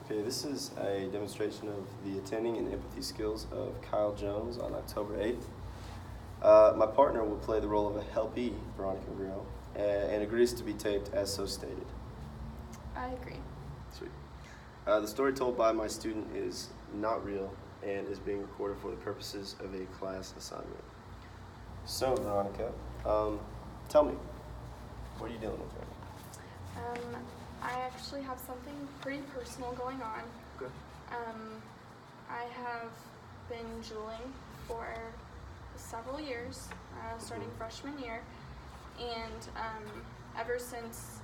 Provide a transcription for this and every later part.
Okay, this is a demonstration of the attending and empathy skills of Kyle Jones on October 8th. My partner will play the role of a helpee, Veronica Grill, and agrees to be taped as so stated. I agree. Sweet. The story told by my student is not real and is being recorded for the purposes of a class assignment. So, Veronica, tell me, what are you dealing with right now? I actually have something pretty personal going on. Good. I have been juuling for several years, starting freshman year, and ever since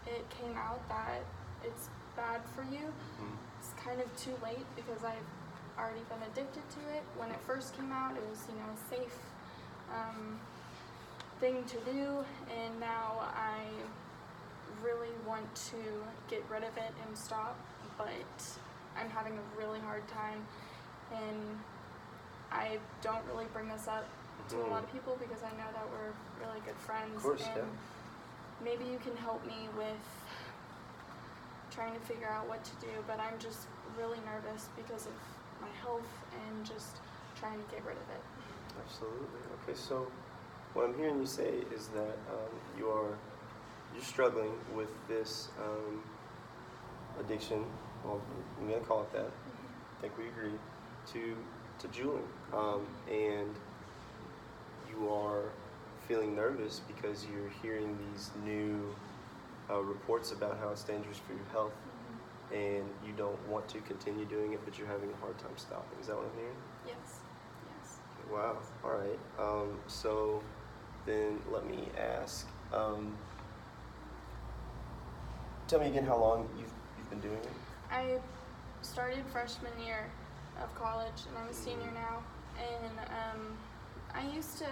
it came out that it's bad for you, it's kind of too late because I've already been addicted to it. When it first came out, it was, a safe thing to do, and now I really want to get rid of it and stop, but I'm having a really hard time, and I don't really bring this up to a lot of people because I know that we're really good friends. Of course, and yeah. maybe you can help me with trying to figure out what to do, but I'm just really nervous because of my health and just trying to get rid of it. Absolutely. Okay, so what I'm hearing you say is that you're struggling with this addiction. Well, I'm gonna call it that. I think we agree to juuling, and you are feeling nervous because you're hearing these new reports about how it's dangerous for your health, and you don't want to continue doing it, but you're having a hard time stopping. Is that what I'm hearing? Yes. Wow. All right. So then let me ask. Tell me again how long you've been doing it. I started freshman year of college, and I'm a senior now. And I used to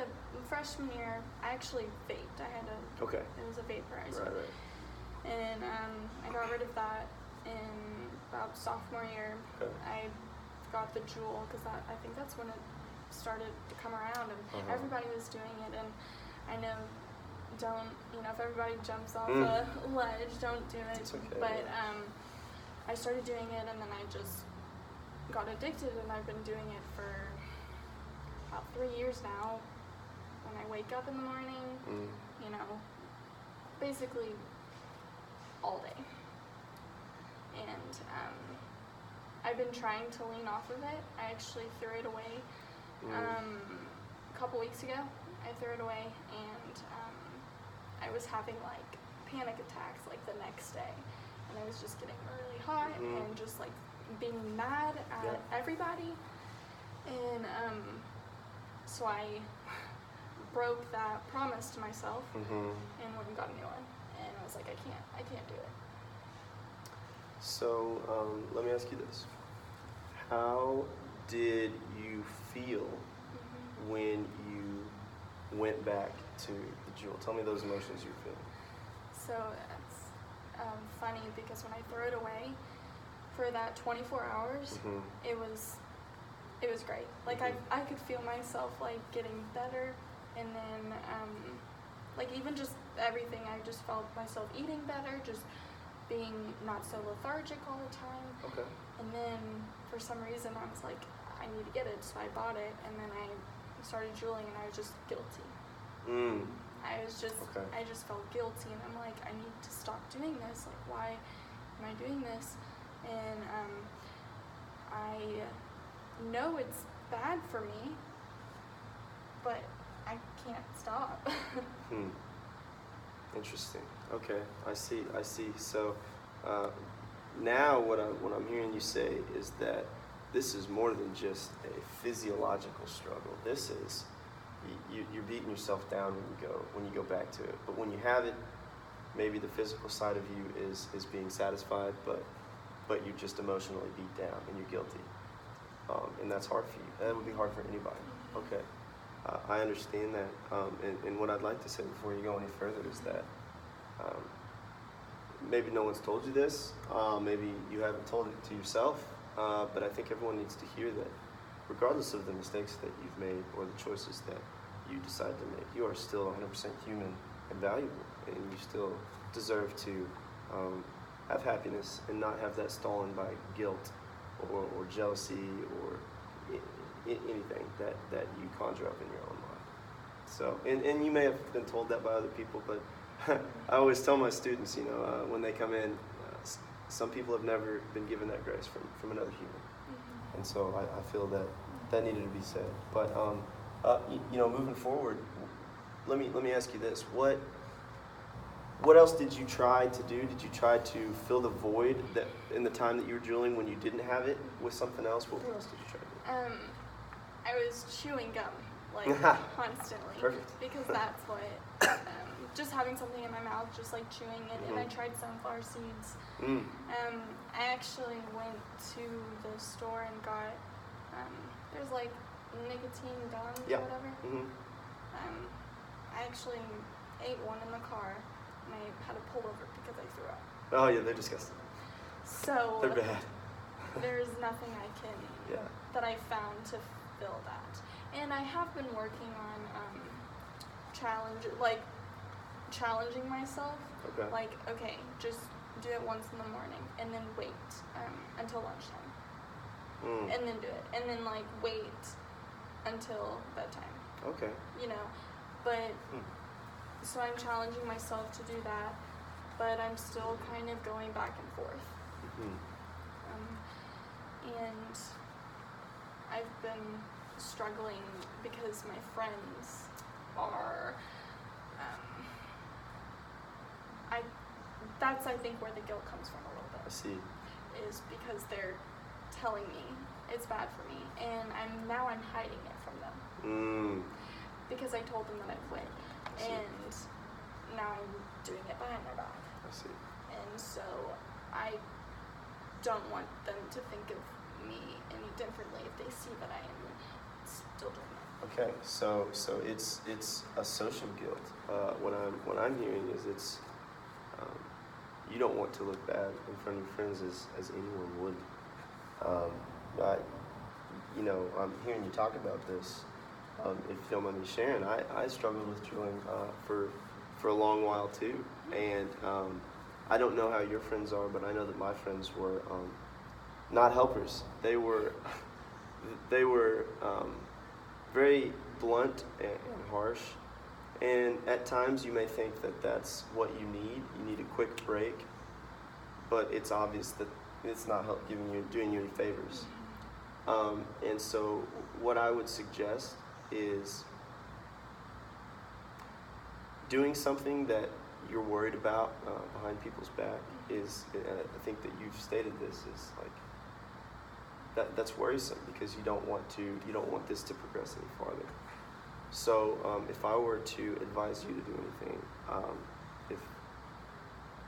freshman year. I actually vaped. I had a. Okay. It was a vaporizer. Right. And I got rid of that in about sophomore year. Okay. I got the Juul because I think that's when it started to come around, and everybody was doing it. And I know, if everybody jumps off a ledge, don't do it. It's okay, But yeah. I started doing it, and then I just got addicted, and I've been doing it for about 3 years now. When I wake up in the morning, basically all day. And I've been trying to lean off of it. I actually threw it away a couple weeks ago. I threw it away, and I was having like panic attacks like the next day, and I was just getting really hot and just like being mad at everybody. And so I broke that promise to myself and went and got a new one. And I was like, I can't do it. So let me ask you this: how did you feel when you went back to the Juul? Tell me those emotions you were feeling. So it's funny because when I threw it away for that 24 hours, it was great. Like I could feel myself like getting better, and then like even just everything, I just felt myself eating better, just being not so lethargic all the time. Okay. And then for some reason I was like, I need to get it, so I bought it, and then I started juuling, and I was just guilty. I just felt guilty, and I'm like, I need to stop doing this. Like, why am I doing this? And I know it's bad for me, but I can't stop. Interesting. Okay, I see. So now what I'm hearing you say is that this is more than just a physiological struggle. This is you're beating yourself down when you go back to it. But when you have it, maybe the physical side of you is being satisfied, but you're just emotionally beat down and you're guilty, and that's hard for you. That would be hard for anybody. Okay. I understand that, and what I'd like to say before you go any further is that maybe no one's told you this, maybe you haven't told it to yourself, but I think everyone needs to hear that regardless of the mistakes that you've made or the choices that you decide to make, you are still 100% human and valuable, and you still deserve to have happiness and not have that stolen by guilt or jealousy or anything that you conjure up in your own mind. So, and you may have been told that by other people, but I always tell my students, when they come in, some people have never been given that grace from another human. And so I feel that needed to be said. But, moving forward, let me ask you this. What else did you try to do? Did you try to fill the void that in the time that you were drooling when you didn't have it with something else? What else did you try to do? I was chewing gum, constantly. Perfect. Because that's what, just having something in my mouth, just like chewing it, and I tried sunflower seeds. I actually went to the store and got, there's like nicotine gums or whatever. I actually ate one in the car, and I had to pull over because I threw up. Oh yeah, they're disgusting. So They're bad. there's nothing I can that I found to fill that. And I have been working on challenging myself. Okay. Like, okay, just do it once in the morning and then wait until lunchtime. And then do it. And then wait until bedtime. Okay. But so I'm challenging myself to do that, but I'm still kind of going back and forth. And I've been struggling because my friends are, that's I think where the guilt comes from a little bit. I see. Is because they're telling me it's bad for me, and I'm hiding it from them. Because I told them that I quit, and now I'm doing it behind their back. I see. And so I don't want them to think of me any differently if they see that I am still doing that. Okay, so it's a social guilt. What I'm hearing is it's you don't want to look bad in front of your friends as anyone would. I'm hearing you talk about this. If you don't mind me sharing, I struggled with drooling for a long while too, and I don't know how your friends are, but I know that my friends were not helpers. They were very blunt and harsh, and at times you may think that that's what you need. You need a quick break, but it's obvious that it's not doing you any favors. And so what I would suggest is doing something that you're worried about behind people's back is, I think that you've stated this, is that's worrisome because you don't want this to progress any farther. So if I were to advise you to do anything, if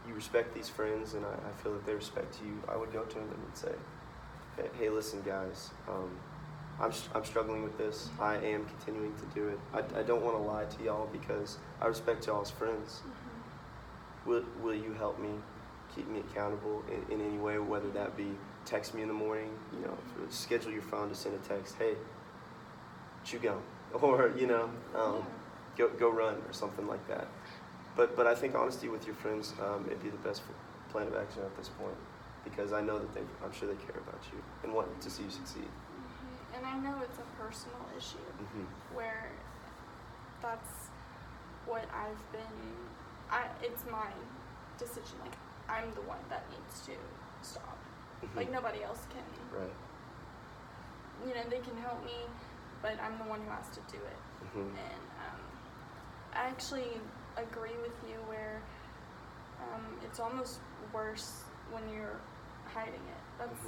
you respect these friends and I feel that they respect you, I would go to them and say, hey, listen guys, I'm struggling with this. I am continuing to do it. I don't want to lie to y'all because I respect y'all as friends. Will you help me, keep me accountable in any way, whether that be text me in the morning, schedule your phone to send a text, hey, chew gum, or go run or something like that. But I think honesty with your friends it'd be the best plan of action at this point, because I know that I'm sure they care about you and want to see you succeed. And I know it's a personal issue where that's what I've been. It's my decision. I'm the one that needs to stop. Nobody else can. Right. They can help me, but I'm the one who has to do it. And I actually agree with you where it's almost worse when you're hiding it. That's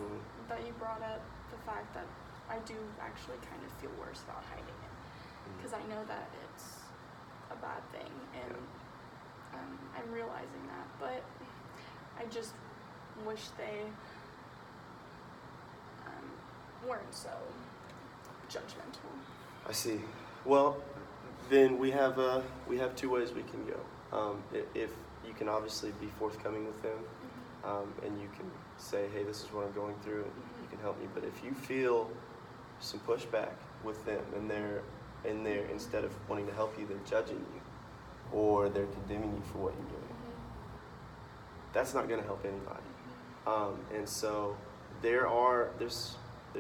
that you brought up the fact that I do actually kind of feel worse about hiding it because I know that it's a bad thing, and I'm realizing that, but I just wish they weren't so judgmental. I see. Well, then we have two ways we can go. If you can obviously be forthcoming with them, and you can say, hey, this is what I'm going through, and you can help me. But if you feel some pushback with them, and they're instead of wanting to help you, they're judging you, or they're condemning you for what you're doing, that's not going to help anybody. And so there's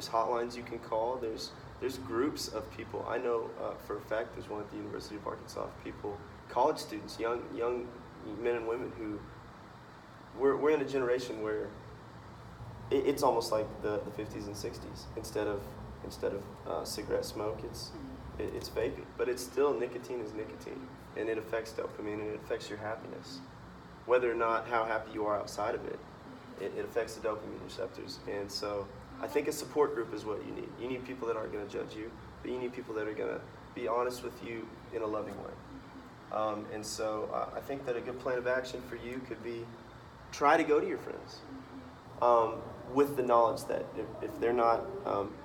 hotlines you can call. There's groups of people. I know for a fact there's one at the University of Arkansas. People, college students, young men and women who we're in a generation where it's almost like the 50s and 60s. Instead of cigarette smoke, it's vaping, but it's still nicotine is nicotine, and it affects dopamine and it affects your happiness, whether or not how happy you are outside of it. It affects the dopamine receptors, and so I think a support group is what you need. You need people that aren't going to judge you, but you need people that are going to be honest with you in a loving way. And so I think that a good plan of action for you could be try to go to your friends with the knowledge that if they're not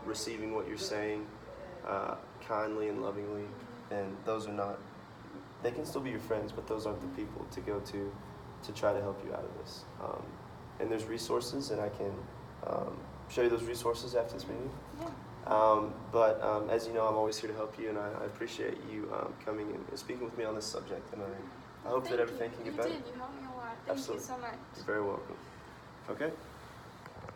receiving what you're saying kindly and lovingly, then those are not, they can still be your friends, but those aren't the people to go to try to help you out of this. And there's resources, and I can show you those resources after this meeting. Yeah. But as you know, I'm always here to help you, and I appreciate you coming and speaking with me on this subject. And I hope that everything can get better. You did. You helped me a lot. Thank Absolutely. you so much. You're very welcome. Okay.